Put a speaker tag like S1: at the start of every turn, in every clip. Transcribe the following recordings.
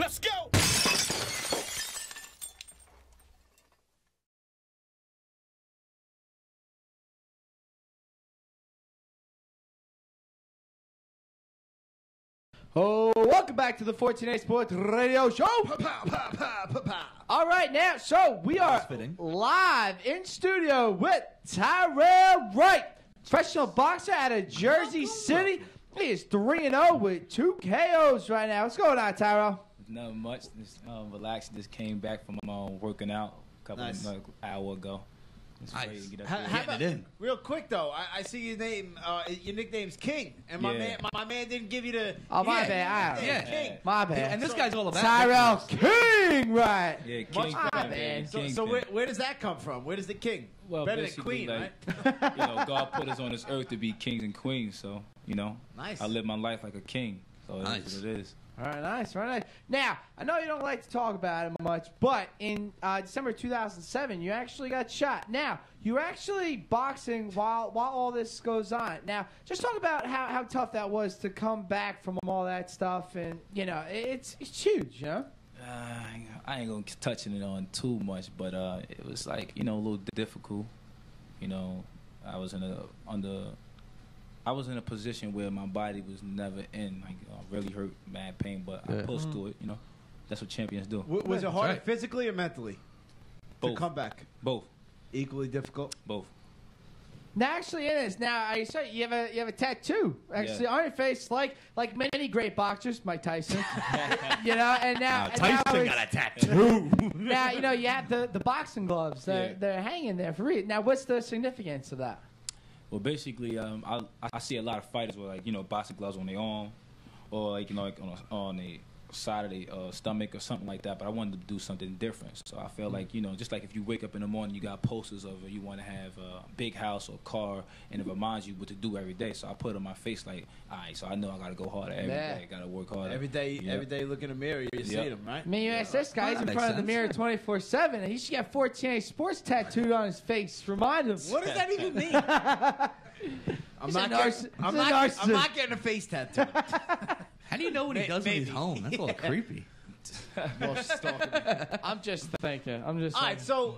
S1: Let's go!
S2: Oh, welcome back to the 14A Sports Radio Show. All right, now, so we are live in studio with Tyrell Wright, professional boxer out of Jersey City. He is 3-0 with 2 KOs right now. What's going on, Tyrell?
S3: Not much. Just relaxing. Just came back from working out a couple of hour ago.
S4: Nice.
S5: Real quick though, I see your name. Your nickname's King, and my man didn't give you the.
S2: Oh my bad.
S5: King.
S2: My bad.
S4: And this guy's all about
S2: Tyrell King, right?
S3: Yeah, King.
S2: My bad.
S5: So where does that come from? Where does the King?
S3: Well,
S5: better than Queen,
S3: like,
S5: right?
S3: God put us on this earth to be kings and queens. So
S5: Nice.
S3: I live my life like a king. So
S4: Nice.
S3: That's what it is.
S2: All right, nice, right, nice. Now, I know you don't like to talk about it much, but in December 2007, you actually got shot. Now, you're actually boxing while all this goes on. Now, just talk about how tough that was to come back from all that stuff, and, it's huge,
S3: I ain't gonna touch it on too much, but it was like, a little difficult. I was in a position where my body was never in, like, really hurt, mad pain, but I pushed through it, That's what champions do.
S5: Was it harder physically or mentally?
S3: Both.
S5: To come back?
S3: Both.
S5: Equally difficult?
S3: Both.
S2: Now, actually, it is. Now, I saw you have a tattoo, actually, on your face, like many great boxers, Mike Tyson. And now
S4: Tyson got a tattoo.
S2: Now, you have the boxing gloves. They're hanging there for real. Now, what's the significance of that?
S3: Well, basically, I see a lot of fighters with, like, boxing gloves on their arm, or like on the side of their stomach or something like that. But I wanted to do something different. So I feel like, just like if you wake up in the morning, you got posters of you want to have a big house or car, and it reminds you what to do every day. So I put it on my face like, all right, so I know I got to go harder every day. I got to work harder.
S5: Every day you look in the mirror, you see them, right?
S2: I mean, you ask this guy, he's in front of the mirror 24/7, and he should get 14A Sports tattooed on his face. Remind him.
S5: What does that even mean? I'm not getting a face tattoo.
S4: How do you know what he does when he's home? That's a little creepy.
S2: I'm just thinking.
S5: All right, so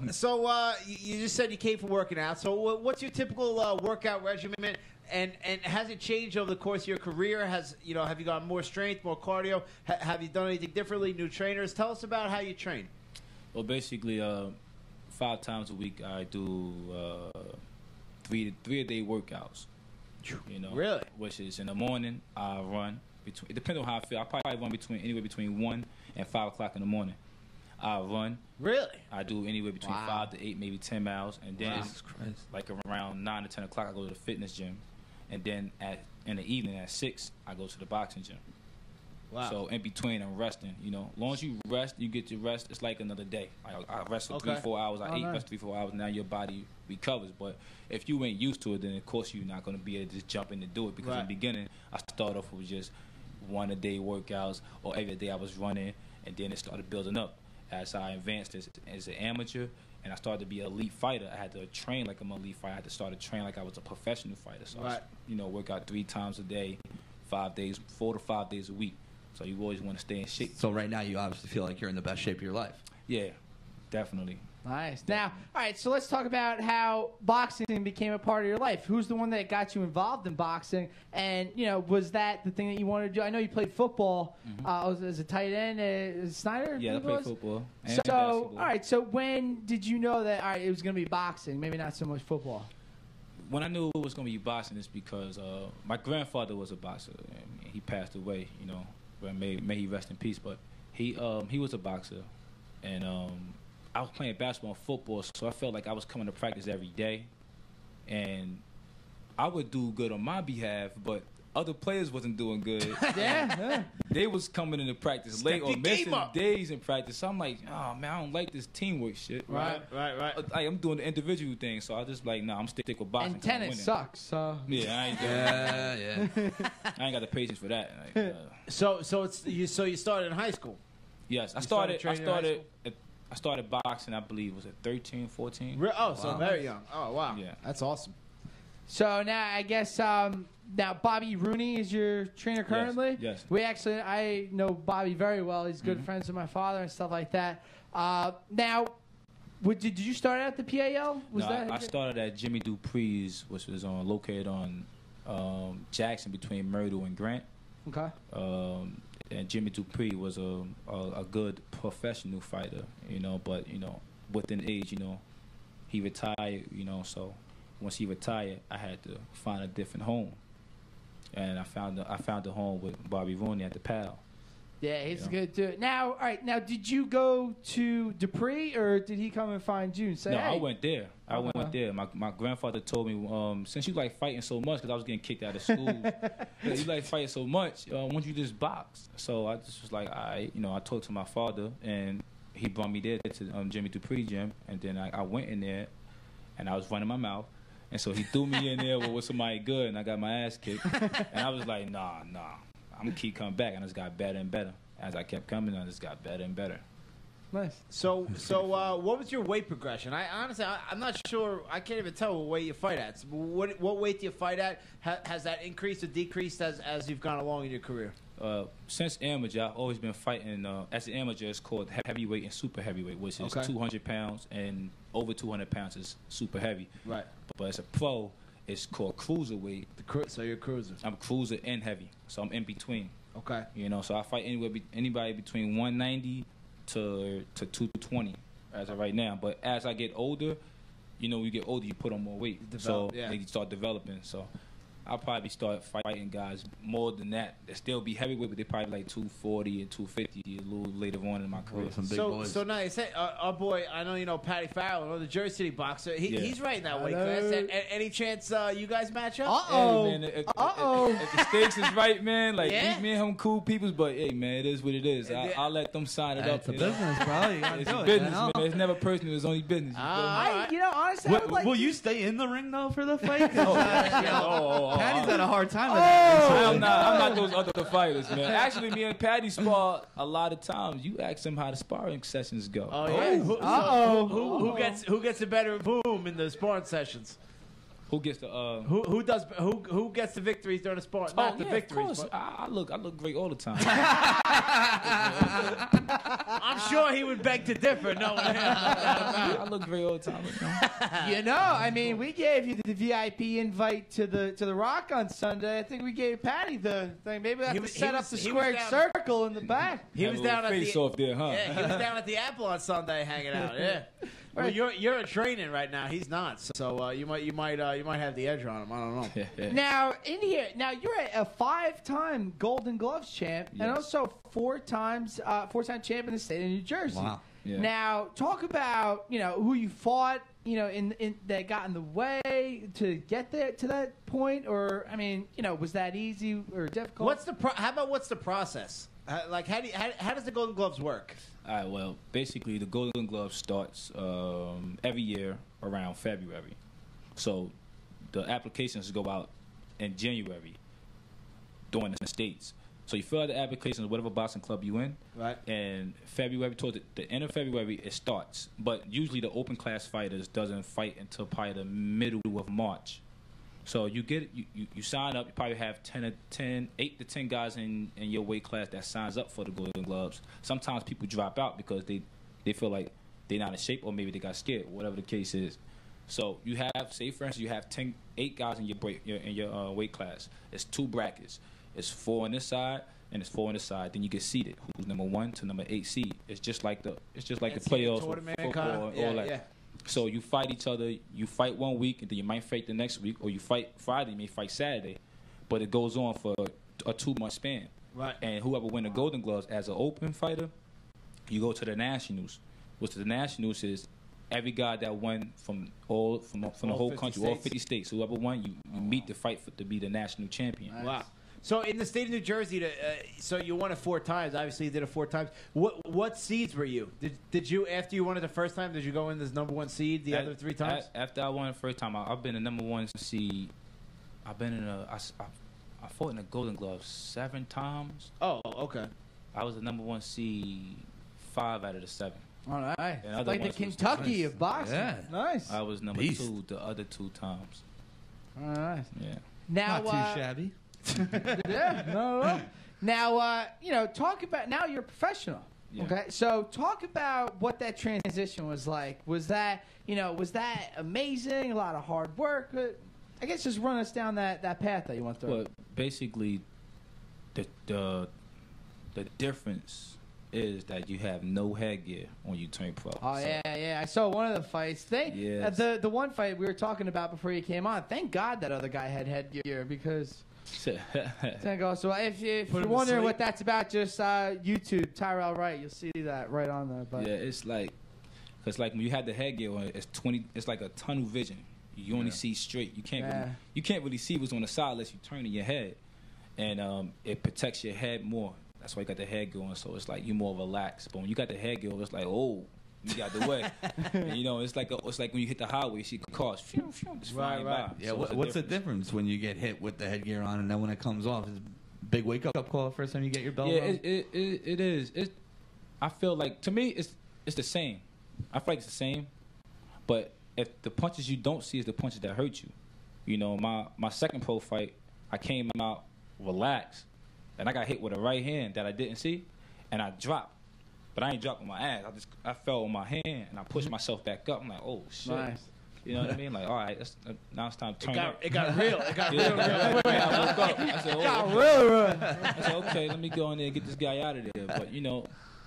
S5: you just said you came from working out. So what's your typical workout regimen? And has it changed over the course of your career? Have you got more strength, more cardio? Have you done anything differently? New trainers? Tell us about how you train.
S3: Well, basically, 5 times a week I do 3-a-day workouts.
S5: Really?
S3: Which is in the morning I run. It depends on how I feel. I probably run anywhere between 1 and 5 o'clock in the morning. I run.
S5: Really?
S3: I do anywhere between 5 to 8, maybe 10 miles, and then like around 9 to 10 o'clock I go to the fitness gym, and then in the evening at 6 I go to the boxing gym.
S5: Wow.
S3: So in between I'm resting. As long as you rest, you get your rest. It's like another day. I rest for 3-4 hours. I eat rest 3-4 hours. Now your body recovers. But if you ain't used to it, then of course you're not going to be able to just jump in and do it. Because in the beginning, I started off with just 1-a-day workouts, or every day I was running, and then it started building up. As I advanced as an amateur, and I started to be an elite fighter, I had to train like I'm an elite fighter. I had to start to train like I was a professional fighter. So I work out 3 times a day, 4 to 5 days a week. So you always want to stay in shape.
S4: So right now you obviously feel like you're in the best shape of your life.
S3: Yeah, definitely.
S2: Nice. Now, all right, so let's talk about how boxing became a part of your life. Who's the one that got you involved in boxing? And, was that the thing that you wanted to do? I know you played football as a tight end at Snyder.
S3: Yeah, I played football and
S2: so,
S3: basketball.
S2: All right, so when did you know that, all right, it was going to be boxing, maybe not so much football?
S3: When I knew it was going to be boxing, it's because my grandfather was a boxer. And he passed away, may he rest in peace. But he was a boxer, and I was playing basketball and football, so I felt like I was coming to practice every day, and I would do good on my behalf, but other players wasn't doing good. They was coming into practice late or missing days in practice. So I'm like, oh man, I don't like this teamwork shit.
S5: Right.
S3: I'm doing the individual thing, so I just like, I'm stick with boxing.
S2: And tennis sucks. So
S3: yeah, I ain't got the patience for that. Like,
S5: So you started in high school.
S3: Yes, I started boxing, I believe, was it 13, 14?
S5: So very young. Oh, wow.
S3: Yeah.
S5: That's awesome.
S2: So now I guess now Bobby Rooney is your trainer currently.
S3: Yes.
S2: I know Bobby very well. He's good friends with my father and stuff like that. Now, did you start out at the PAL?
S3: I started at Jimmy Dupree's, which was located on Jackson between Myrtle and Grant.
S2: Okay.
S3: And Jimmy Dupree was a good professional fighter, but within age, he retired, so once he retired, I had to find a different home, and I found a home with Bobby Rooney at the PAL.
S2: Yeah, he's good too. Now, all right. Now, did you go to Dupree or did he come and find you and say,
S3: No,
S2: hey?
S3: I went there. I went there. My grandfather told me, since you like fighting so much, because I was getting kicked out of school, you like fighting so much, why don't you just box? So I just was like, I talked to my father, and he brought me there to Jimmy Dupree gym, and then I went in there, and I was running my mouth. And so he threw me in there with somebody good, and I got my ass kicked. And I was like, nah. I'm going to keep coming back. And I just got better and better. As I kept coming, I just got better and better.
S2: Nice.
S5: So what was your weight progression? I'm not sure. I can't even tell what weight you fight at. So what weight do you fight at? Has that increased or decreased as you've gone along in your career?
S3: Since amateur, I've always been fighting. As an amateur, it's called heavyweight and super heavyweight, which is 200 pounds and over 200 pounds is super heavy.
S5: Right.
S3: But as a pro, it's called cruiserweight.
S5: So you're cruiser.
S3: I'm cruiser and heavy, so I'm in between.
S5: Okay.
S3: So I fight anybody between 190 to 220 as of right now. But as I get older, you get older, you put on more weight. They start developing. So I'll probably start fighting guys more than that. They still be heavyweight, but they probably like 240 and 250 a little later on in my career.
S4: Some big boys.
S5: So now you say our boy, I know Patty Farrell, the Jersey City boxer. He's right in that weight class. Any chance you guys match up?
S3: Hey, man, if the stakes is right, man, like me and him cool peoples, but hey, man, it is what it is. I'll let them sign it up.
S4: It's a business, bro.
S3: It's a business, man. It's never personal. It's only business.
S2: Honestly, I would like
S4: will you stay in the ring though for the fight? Patty's had a hard time with
S3: I'm not those other fighters, man. Actually, me and Patty spar a lot of times. You ask him how the sparring sessions go.
S5: Oh yeah. Who gets a better boom in the sparring sessions?
S3: Who gets the
S5: who gets the victories during the sparring? Not the victories.
S3: Of course. I look great all the time.
S5: I'm sure he would beg to differ.
S3: I look great all the time.
S2: I mean, we gave you the VIP invite to the Rock on Sunday. I think we gave Patty the thing. Maybe we have to set up the squared circle in the back.
S5: He was down at the
S3: off there, huh?
S5: Yeah, he was down at the Apple on Sunday hanging out. Yeah. Well, you're training right now. He's not. So you might have the edge on him. I don't know.
S2: Now you're a 5-time Golden Gloves champ and also 4-time champ in the state of New Jersey.
S4: Wow.
S2: Yeah. Now talk about who you fought in that got in the way to get there to that point, or I mean was that easy or difficult?
S5: How about what's the process? How does the Golden Gloves work?
S3: All right, well, basically the Golden Glove starts every year around February. So the applications go out in January during the States. So you fill out the applications, whatever boxing club you in.
S5: Right.
S3: And February, towards the end of February, it starts. But usually the open class fighters doesn't fight until probably the middle of March. So you sign up. You probably have 8 to 10 guys in your weight class that signs up for the Golden Gloves. Sometimes people drop out because they feel like they're not in shape, or maybe they got scared, whatever the case is. So you have, say for instance, you have 8 guys in your weight class. It's 2 brackets. It's 4 on this side and it's 4 on this side. Then you get seeded. Who's number 1 to number 8 seed? It's just like the playoffs with football and all that. Yeah. So you fight each other. You fight one week, and then you might fight the next week, or you fight Friday, you may fight Saturday, but it goes on for a 2-month span.
S5: Right.
S3: And whoever win the Golden Gloves as an open fighter, you go to the Nationals, which the Nationals is every guy that won from the whole country, all 50 states. Whoever won, you meet to fight to be the national champion.
S5: Nice. Wow. So in the state of New Jersey, so you won it 4 times. Obviously, you did it 4 times. What seeds were you? Did you, after you won it the first time, did you go in as number 1 seed the other 3 times?
S3: After I won it the first time, I've been the number 1 seed. I've been I fought in the Golden Gloves 7 times.
S5: Oh, okay.
S3: I was the number 1 seed 5 out of the 7.
S2: All right.
S3: It's
S2: like the Kentucky of boxing.
S4: Yeah.
S2: Nice.
S3: I was number 2 the other 2 times.
S2: All right.
S3: Yeah.
S2: Now,
S4: Not too shabby.
S2: Yeah, no. Now, talk about, now you're a professional.
S3: Yeah.
S2: Okay, so talk about what that transition was like. Was that amazing? A lot of hard work? I guess just run us down that path that you went through.
S3: Well, basically, the difference is that you have no headgear when you turn pro.
S2: Oh, so. Yeah. I saw one of the fights. The one fight we were talking about before you came on, thank God that other guy had headgear because... So if you're wondering what that's about, just YouTube Tyrell Wright. You'll see that right on there. But.
S3: Yeah, it's like when you have the headgear on, it's like a tunnel vision. You only see straight. You can't really see what's on the side unless you turn in your head, and it protects your head more. That's why you got the headgear on. So it's like you're more relaxed. But when you got the headgear, it's like you got the way. And, it's like when you hit the highway, you see cars, just flying by.
S4: Yeah,
S3: so
S4: what's the difference when you get hit with the headgear on and then when it comes off? Is it a big wake up call the first time you get your belt?
S3: Yeah, it is. I feel like to me it's the same. I feel like it's the same, but if the punches you don't see is the punches that hurt you. My second pro fight, I came out relaxed, and I got hit with a right hand that I didn't see, and I dropped. But I ain't dropped on my ass. I fell on my hand, and I pushed myself back up. I'm like, oh, shit.
S2: Nice.
S3: You know what I mean? Like, all right, now it's time to turn up.
S5: It got real. It got real.
S3: I woke up. I said, I said, okay, let me go in there and get this guy out of there. But,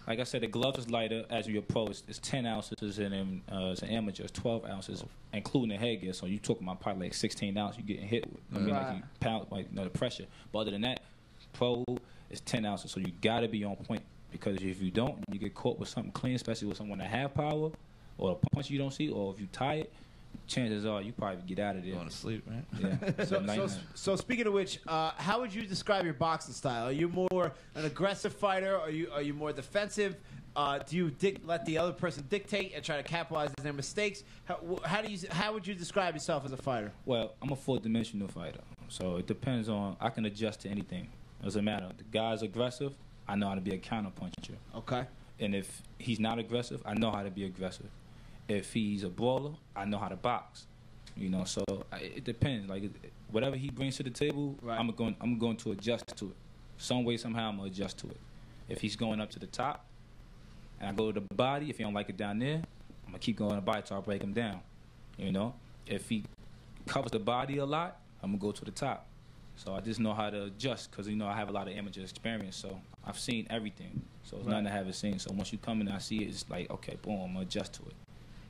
S3: like I said, the glove is lighter as you approach. It's 10 ounces, and then as an amateur, it's 12 ounces, including the headgear. So you talking about probably like 16 ounces you're getting hit with. I mean, like you pound, the pressure. But other than that, pro is 10 ounces. So you got to be on point. Because if you don't, you get caught with something clean, especially with someone that have power, or a punch you don't see, or if you tired, chances are you probably get out of there.
S4: Going to sleep, right?
S3: Yeah.
S5: So speaking of which, how would you describe your boxing style? Are you more an aggressive fighter? Are you more defensive? Do you let the other person dictate and try to capitalize on their mistakes? How would you describe yourself as a fighter?
S3: Well, I'm a four-dimensional fighter, so it depends on. I can adjust to anything. It doesn't matter. The guy's aggressive. I know how to be a counterpuncher.
S5: Okay.
S3: And if he's not aggressive, I know how to be aggressive. If he's a brawler, I know how to box. So it depends. Like whatever he brings to the table, right. I'm going to adjust to it. Some way, somehow, I'm gonna adjust to it. If he's going up to the top, and I go to the body, if he don't like it down there, I'm gonna keep going to the body till I break him down. If he covers the body a lot, I'm gonna go to the top. So I just know how to adjust because, I have a lot of amateur experience. So I've seen everything. So it's nothing I haven't seen. So once you come in and I see it, it's like, okay, boom, I'm going to adjust to it.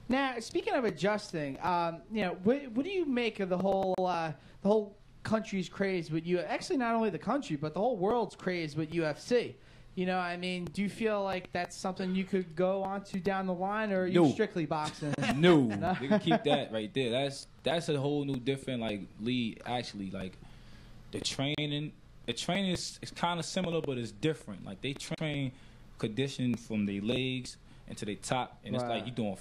S2: Now, speaking of adjusting, what do you make of the whole country's craze with you? Actually, not only the country, but the whole world's craze with UFC. Do you feel like that's something you could go on to down the line, or are you strictly boxing?
S3: No. We can keep that right there. That's a whole new different, league, actually, The training is kind of similar, but it's different. Like they train condition from their legs into their top, and it's like you're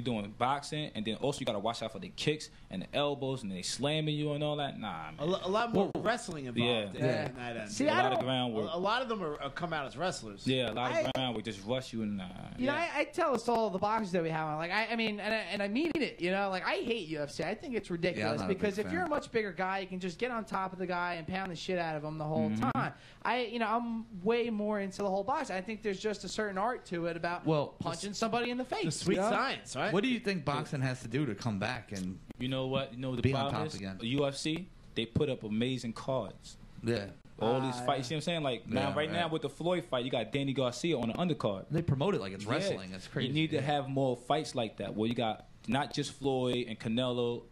S3: doing boxing, and then also you got to watch out for the kicks and the elbows, and they slamming you and all that. Nah, man.
S5: A lot more wrestling involved in that end.
S2: See,
S3: a lot of groundwork.
S5: A lot of them come out as wrestlers.
S3: Yeah, a lot of groundwork, just rush you and
S2: I tell us all the boxers that we have on. I mean it. I hate UFC. I think it's ridiculous because if you're a much bigger guy, you can just get on top of the guy and pound the shit out of him the whole time. I'm way more into the whole box. I think there's just a certain art to it about punching somebody in the face.
S5: The sweet science, right?
S4: What do you think boxing has to do to come back and
S3: you know what? The
S4: be
S3: problem
S4: on top
S3: is
S4: again?
S3: UFC, they put up amazing cards.
S4: Yeah.
S3: All these fights, you know what I'm saying? Now with the Floyd fight, you got Danny Garcia on the undercard.
S4: They promote it like it's wrestling. It's crazy.
S3: You need to have more fights like that where you got not just Floyd and Canelo,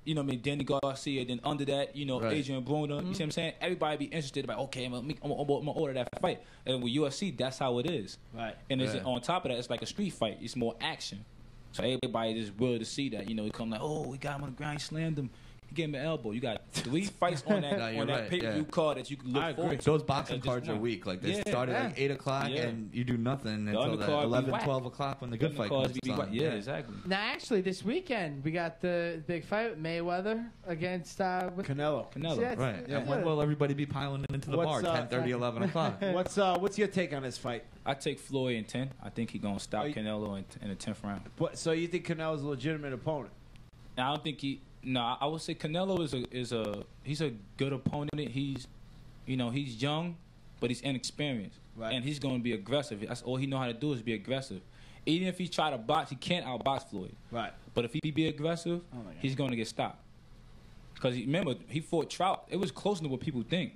S3: Danny Garcia, then under that, Adrian Bruner. You see what I'm saying? Everybody be interested about, okay, I'm gonna order that fight. And with UFC, that's how it is.
S5: Right.
S3: And on top of that, it's like a street fight. It's more action. So everybody just willing to see that. He come like, oh, we got him on the ground, he slammed him. He gave him an elbow. You got 3 fights on that pay-per-view card that you can look forward to.
S4: Those boxing cards are weak. Like they start at 8 o'clock and you do nothing until 11, 12 o'clock when the good fight comes on.
S3: Yeah, exactly.
S2: Now, actually, this weekend we got the big fight with Mayweather against
S5: Canelo.
S4: Right. And when will everybody be piling into the bar? 10:30, 11 o'clock.
S5: What's your take on this fight?
S3: I take Floyd in 10. I think he's going to stop Canelo in the 10th round.
S5: So you think Canelo's a legitimate opponent?
S3: I don't think No, I would say Canelo he's a good opponent. He's young, but he's inexperienced,
S5: right.
S3: and he's going to be aggressive. That's all he know how to do is be aggressive. Even if he try to box, he can't outbox Floyd.
S5: Right.
S3: But if he be aggressive, he's going to get stopped. Because remember, he fought Trout. It was closer to what people think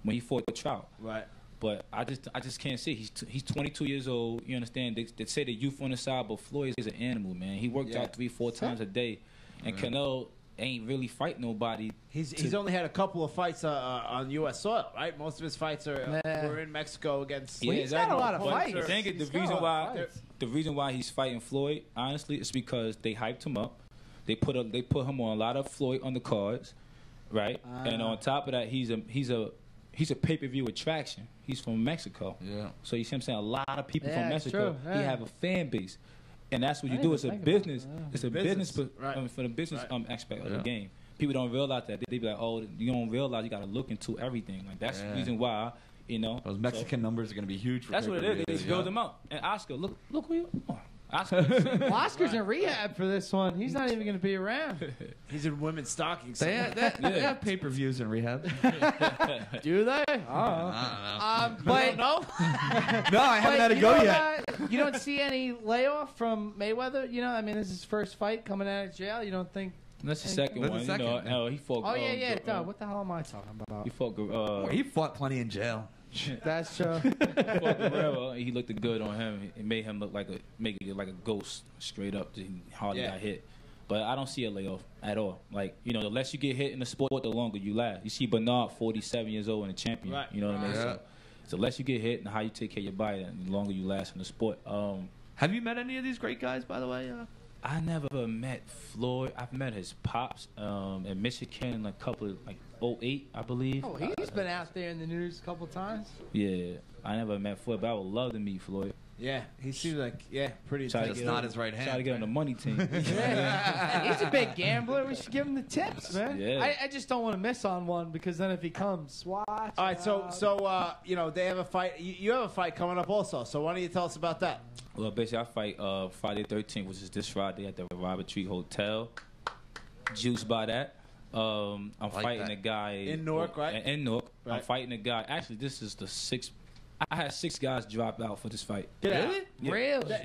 S3: when he fought Trout.
S5: Right.
S3: But I just can't see. He's 22 years old. You understand? They say the youth on the side, but Floyd is an animal, man. He worked out 3-4 times a day, and Canelo ain't really fight nobody.
S5: He's only had a couple of fights on U.S. soil, right? Most of his fights were in Mexico against.
S2: Well, he's got a lot of fights.
S3: I think the reason why he's fighting Floyd, honestly, is because they hyped him up. They put him on a lot of Floyd undercards, right? And on top of that, he's a pay-per-view attraction. He's from Mexico.
S4: Yeah.
S3: So you see what I'm saying? A lot of people from Mexico,
S2: true.
S3: he have a fan base. And that's what you do. It's a business. It's a business for the business aspect of the game. People don't realize that. They be like, oh, you don't realize you got to look into everything. Like that's the reason why,
S4: those Mexican numbers are going to be huge.
S3: That's what it is. They build them up. And Oscar, look who you are.
S2: Oscar's in rehab for this one. He's not even going to be around.
S5: He's in women's stockings.
S4: They have pay-per-views in rehab.
S2: Do they?
S4: I don't know.
S2: But
S5: no,
S4: I haven't had a go yet.
S2: You don't see any layoff from Mayweather? I mean, this is his first fight coming out of jail. You don't think?
S3: That's the second one. He fought.
S2: Oh yeah. What the hell am I talking about?
S3: He fought.
S4: He fought plenty in jail.
S2: That's true.
S3: He looked good on him. It made him look like a ghost straight up. He hardly got hit. But I don't see a layoff at all. Like, the less you get hit in the sport, the longer you last. You see Bernard, 47 years old and a champion. Right. You know what I mean? So the less you get hit and how you take care of your body, the longer you last in the sport.
S4: Have you met any of these great guys, by the way?
S3: I never met Floyd. I've met his pops in Michigan, a couple of, 2008, I believe.
S2: Oh, he's been out there in the news a couple times.
S3: Yeah, I never met Floyd, but I would love to meet Floyd.
S5: Yeah, he seems like pretty.
S4: Just not his right hand.
S3: Try to get on the money team.
S2: He's a big gambler. We should give him the tips, man.
S3: Yeah.
S2: I just don't want to miss on one because then if he comes, watch.
S5: All right, so they have a fight. You have a fight coming up also. So why don't you tell us about that?
S3: Well, basically, I fight Friday 13th, which is this Friday at the Robert Tree Hotel. Juiced by that. I'm fighting a guy
S5: in Newark, right?
S3: In Newark. Right. I'm fighting a guy. Actually, this is the sixth. I had 6 guys drop out for this fight.
S5: Really?
S3: Yeah.
S2: Really?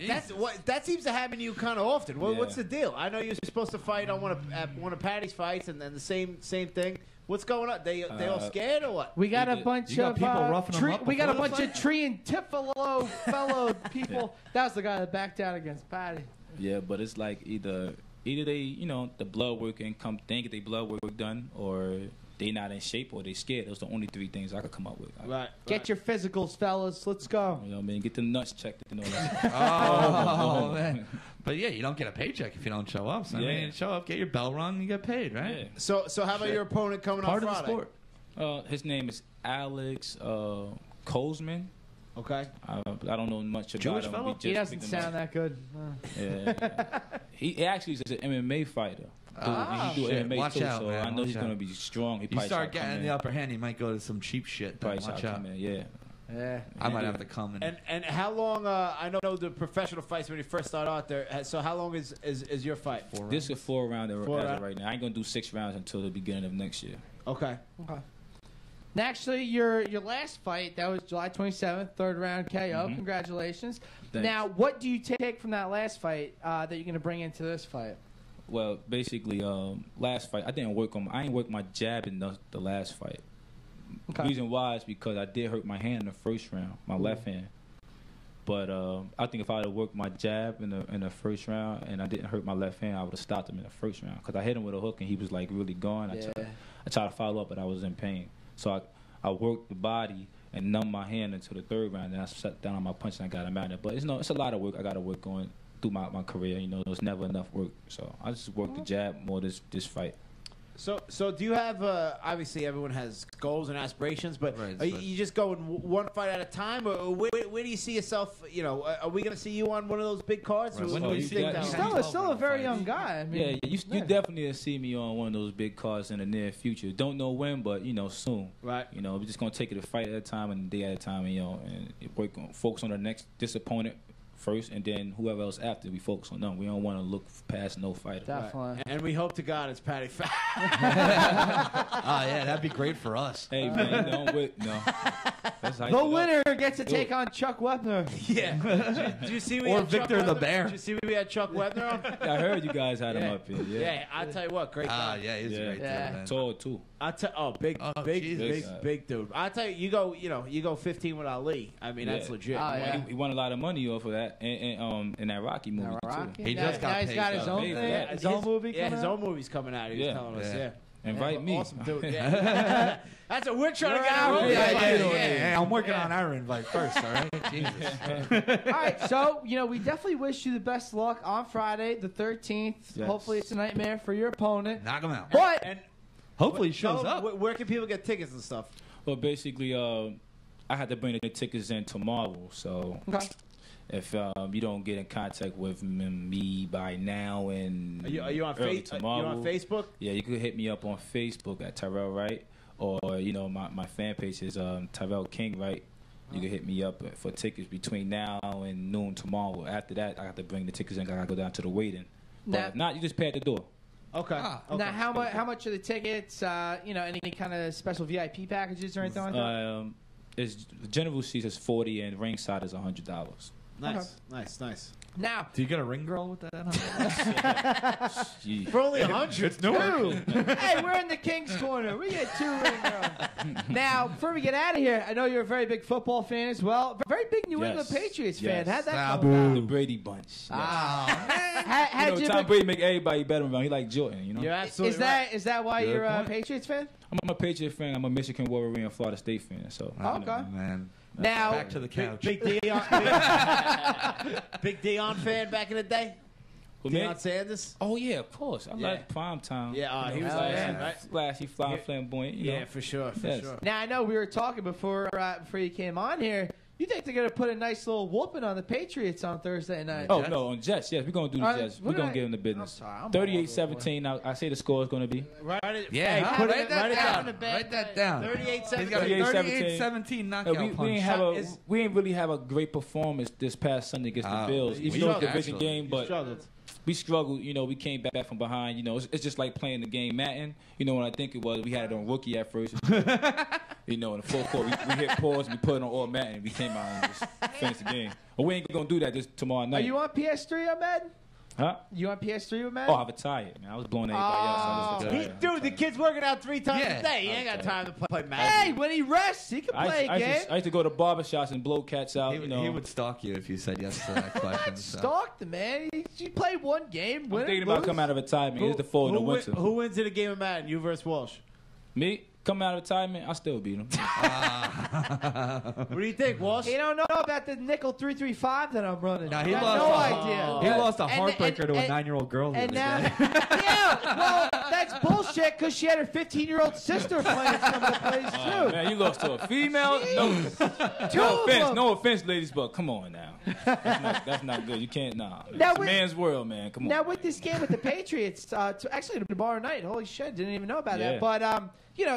S5: That seems to happen to you kind of often. What's the deal? I know you're supposed to fight on one of Patty's fights, and then the same thing. What's going on? They all scared or what?
S2: We got a bunch of
S4: people roughing them up.
S2: We got a bunch of Tree and Tifolo fellow people. That was the guy that backed out against Patty.
S3: Yeah, but it's like either they, the blood work and come think they blood work done, or they not in shape, or they scared. Those are the only 3 things I could come up with.
S5: Right.
S2: Get your physicals, fellas. Let's go.
S3: You know what I mean? Get the nuts checked.
S4: Oh, man. But yeah, you don't get a paycheck if you don't show up. So I mean, show up, get your bell rung, you get paid, right?
S3: Yeah.
S5: So how about your opponent coming on Friday?
S4: Part of the sport.
S3: His name is Alex Kolsman.
S5: Okay.
S3: I don't know much about
S4: Jewish
S3: him.
S4: fellow?
S2: He doesn't sound that good.
S3: Yeah. He actually is an MMA fighter. He do MMA
S4: Watch
S3: too,
S4: out,
S3: so
S4: man.
S3: I know he's going to be strong. He
S4: You start getting the upper hand, he might go to some cheap shit. Watch out.
S2: Yeah.
S4: I might have to come
S5: and how long? I know the professional fights when you first start out there. So how long is your fight?
S3: This is a 4-rounder as of right now. I ain't gonna do 6 rounds until the beginning of next year.
S5: Okay.
S2: And actually, your last fight, that was July 27th, 3rd round KO. Mm-hmm. Congratulations.
S3: Thanks.
S2: Now, what do you take from that last fight that you're going to bring into this fight?
S3: Well, basically, last fight, I ain't work my jab in the last fight. Okay. The reason why is because I did hurt my hand in the first round, my left hand. But I think if I had worked my jab in the first round and I didn't hurt my left hand, I would have stopped him in the first round. Because I hit him with a hook and he was like really gone. I tried to follow up, but I was in pain. So I worked the body and numbed my hand until the 3rd round. Then I sat down on my punch and I got him out there. But it's a lot of work I got to work on through my career. There's never enough work. So I just worked the jab more this fight.
S5: So do you have, obviously everyone has goals and aspirations, but are you just going one fight at a time, or where do you see yourself, are we going to see you on one of those big cards?
S4: Right. When do you think that?
S2: Still a very young guy. I mean,
S3: you definitely see me on one of those big cards in the near future. Don't know when, but, soon.
S5: Right.
S3: We're just going to take it a fight at a time and a day at a time, and focus on the next opponent first, and then whoever else after, we focus on them. We don't want to look past no fighter.
S2: Definitely.
S5: Right. And we hope to God it's Patty Fat.
S4: Yeah, that'd be great for us.
S3: Hey, man, no.
S2: The winner gets to take on Chuck Webner.
S5: Yeah. Did you see we
S4: or
S5: had
S4: Victor
S5: Chuck
S4: the
S5: Webner?
S4: Bear.
S5: Did you see we had Chuck Webner on?
S3: I heard you guys had him up here. Yeah.
S5: Yeah, I'll tell you what, great guy.
S4: Yeah, he's great.
S2: Yeah.
S4: Too, man.
S3: Tall, too.
S5: Big dude. I tell you, you go 15 with Ali. I mean, that's legit.
S2: Oh, yeah.
S3: He won a lot of money off of that, and in that Rocky movie
S2: Rocky?
S3: too.
S4: He just got
S2: he's
S4: paid,
S2: got his
S4: though.
S2: own thing. His own movie.
S5: Yeah, his
S2: coming
S5: own movie's coming out. He was telling us. Yeah.
S3: Invite me.
S5: Awesome dude. Yeah. That's what we're trying to get out of.
S4: Yeah, I'm working on our invite first, all right? Jesus.
S2: All right, so, we definitely wish you the best luck on Friday, the 13th.
S3: Yes.
S2: Hopefully it's a nightmare for your opponent.
S4: Knock him out.
S2: But
S5: And
S4: Hopefully he shows
S5: tell 'em
S4: up.
S5: Where can people get tickets and stuff?
S3: Well, basically, I had to bring the tickets in tomorrow, so
S2: okay.
S3: if you don't get in contact with me by now and
S5: Are you on
S3: tomorrow,
S5: you on Facebook?
S3: Yeah, you could hit me up on Facebook at Tyrell Wright, or my fan page is Tyrell King Wright. You can hit me up for tickets between now and noon tomorrow. After that, I have to bring the tickets in. I gotta go down to the waiting. But
S2: Now-
S3: if not, you just pay at the door.
S5: Okay.
S2: Now, how much are the tickets? Any kind of special VIP packages or anything like that?
S3: It's general seats is $40 and ringside is $100.
S5: Nice.
S2: Now,
S4: Do you get a ring girl with that?
S3: Gee.
S5: For only 100.
S4: It's no work.
S2: hey, we're in the King's Corner. We get 2 ring girls. Now, before we get out of here, I know you're a very big football fan as well. Very big New England Patriots fan. How'd that come about?
S3: The Brady bunch.
S2: Had you
S3: Tom
S2: been-
S3: Brady make everybody better around. He like Jordan,
S5: You're absolutely right.
S2: Is that why
S3: Good
S2: you're a
S3: point.
S2: Patriots fan?
S3: I'm a Patriot fan. I'm a Michigan Wolverine and Florida State fan. So
S2: Okay.
S4: Man.
S2: Now,
S4: Back to the couch.
S5: Big Dion fan back in the day?
S3: Who, me?
S5: Deion Sanders?
S3: Oh yeah, of course. I like prime time.
S5: Yeah, he was
S2: hell
S5: awesome,
S2: yeah.
S5: right?
S3: flashy, flamboyant. You know.
S5: For sure.
S3: Yes.
S2: now I know we were talking before you came on here. You think they're going to put a nice little whooping on the Patriots on Thursday night?
S3: Oh, no, on Jets. Yes, we're going to do the Jets. We're going to give them the business.
S2: I'm sorry, I'm
S3: 38-17. I say the score is going to be.
S5: Write it.
S4: Yeah,
S5: Hey, put
S4: write
S5: it
S4: that
S5: down.
S4: down. Write that down.
S5: 38-17.
S4: He's got a 38-17 knockout
S3: we
S4: punch.
S3: ain't really have a great performance this past Sunday against the Bills.
S5: You
S3: Even though it's a
S5: struggled.
S3: division game, but
S5: Struggled.
S3: we struggled. We came back from behind. It's just like playing the game Madden. When I think it was, we had it on rookie at first. In the fourth quarter, we hit pause, we put it on all Madden, we came out and just finished the game. But we ain't gonna do that this tomorrow night.
S2: Are you on PS3, Ahmed?
S3: Huh?
S2: You on PS3 with Matt?
S3: Oh, I've retired, man. I was blowing everybody else. I just retired.
S5: Dude, the kid's working out 3 times
S4: Yeah.
S5: a day. He ain't got time to play Madden.
S2: Hey, when he rests, he can play a game.
S3: I used to go to barbershops and blow cats out.
S4: He would stalk you if you said yes to that question. So.
S2: Stalked him, man. He played one game.
S3: I'm
S2: Win
S3: thinking
S2: it,
S3: about
S2: lose.
S3: coming out of retirement. It's the fall and the winter.
S5: Who wins in a game of Madden? You versus Walsh.
S3: Me? Coming out of retirement, I still beat him.
S5: What do you think, Walsh?
S2: He don't know about the nickel 335 that I'm running.
S4: Nah, he
S2: Got
S4: lost
S2: no
S4: a-
S2: idea.
S4: He lost a
S2: And-
S4: heartbreaker to a
S2: and-
S4: 9-year-old girl the
S2: And
S4: other
S2: now,
S4: day.
S2: yeah, well, that's bullshit because she had her 15-year-old sister playing some of the plays too.
S3: Oh, man, you lost to a female?
S2: Two of them.
S3: No offense, ladies, but come on now. That's not good. You can't, nah.
S2: Now
S3: It's a
S2: with-
S3: man's world, man. Come on.
S2: Now with this game with the Patriots, actually tomorrow night. Holy shit, didn't even know about that.
S3: Yeah.
S2: But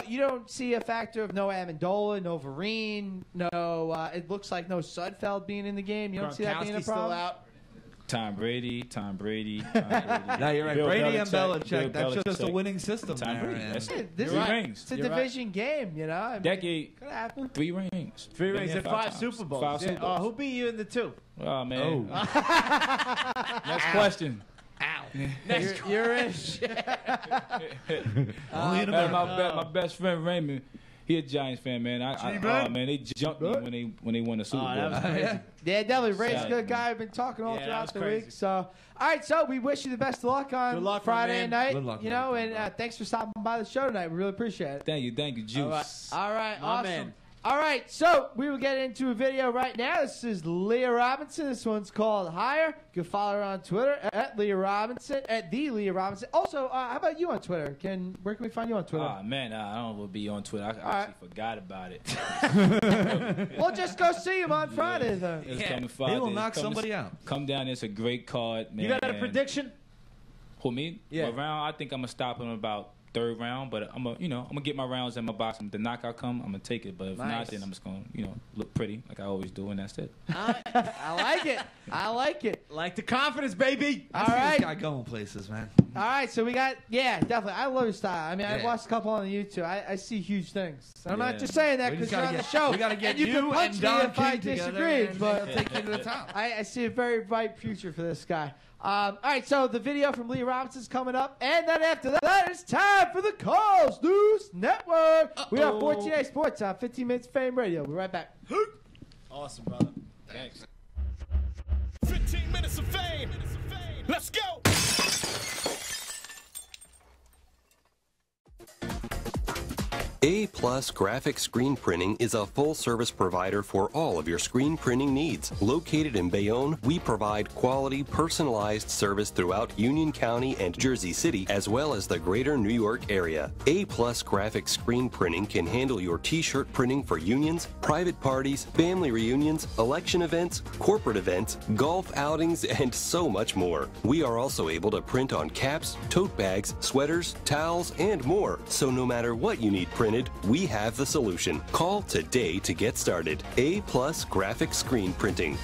S2: you don't see a factor of no Amendola, no Vereen, no. It looks like no Sudfeld being in the game. You don't see that being a
S5: Gronkowski's still
S2: problem.
S5: out.
S3: Tom Brady.
S4: No, you're right.
S3: Bill
S4: Brady and
S3: Belichick,
S4: Belichick. That's
S3: Bill
S4: just a
S3: Belichick.
S4: winning system
S3: Tom
S4: there.
S3: Brady.
S4: man.
S3: That's it.
S2: This
S3: Three
S2: is
S3: rings.
S2: It's a
S5: You're
S2: division game, you know. I mean,
S3: Decade.
S2: could happen.
S3: 3 rings.
S5: 3 rings
S3: Been
S5: and
S3: there
S5: 5
S3: times.
S5: Super Bowls.
S3: 5 Super Bowls.
S5: Who beat you in the 2?
S3: Oh, man. Next question.
S2: You're in.
S3: My best friend Raymond, he a Giants fan, man. Man, they jumped me when they won the Super Bowl.
S5: that was crazy.
S2: Yeah, definitely. Ray's a
S3: Sad,
S2: good
S3: man.
S2: guy. I've been talking all
S5: Yeah, that
S2: throughout
S5: was
S2: the
S5: crazy.
S2: week. So, all right. So we wish you the best of luck on
S5: Good luck, my
S2: Friday
S5: man.
S2: night.
S4: Good luck,
S2: you
S4: man.
S2: know, and thanks for stopping by the show tonight. We really appreciate it.
S3: Thank you, Juice.
S2: All right,
S5: My
S2: awesome.
S5: man.
S2: All right, so we will get into a video right now. This is Leah Robinson. This one's called Higher. You can follow her on Twitter at Leah Robinson, at the Leah Robinson. Also, how about you on Twitter? Where can we find you on Twitter?
S3: Oh, man, I don't know what be on Twitter. I actually forgot about it.
S2: We'll just go see him on Friday then.
S3: It's
S5: Yeah.
S3: coming
S4: He
S3: Friday.
S4: will knock
S3: Come
S4: somebody out.
S3: Come down. It's a great card, man.
S5: You got a prediction?
S3: Who, me?
S5: Yeah.
S3: Around, I think I'm going to stop him about third round, but I'm gonna get my rounds in my boxing. If the knockout come, I'm gonna take it. But if not, then I'm just gonna look pretty like I always do, and that's it.
S2: I like it. I like it.
S5: Like the confidence, baby.
S4: All right, this guy going places, man.
S2: All right, so we got definitely. I love your style. I mean, I've watched a couple on YouTube. I see huge things. I'm not just saying that because you're on the show.
S4: We gotta get
S2: you can punch
S4: and
S2: me
S4: Don
S2: if I
S4: King
S2: disagree, but
S4: take you to the top.
S2: I see a very bright future for this guy. All right, so the video from Lee Robinson's coming up, and then after that, it's time for the Calls News Network. We have 14A Sports on 15 Minutes of Fame Radio. We'll be right back.
S5: Awesome, brother.
S3: Thanks.
S1: 15 Minutes of Fame. Let's go.
S6: A-Plus Graphic Screen Printing is a full-service provider for all of your screen printing needs. Located in Bayonne, we provide quality, personalized service throughout Union County and Jersey City, as well as the greater New York area. A-Plus Graphic Screen Printing can handle your T-shirt printing for unions, private parties, family reunions, election events, corporate events, golf outings, and so much more. We are also able to print on caps, tote bags, sweaters, towels, and more. So no matter what you need printed, we have the solution. Call today to get started. A-Plus Graphic Screen Printing.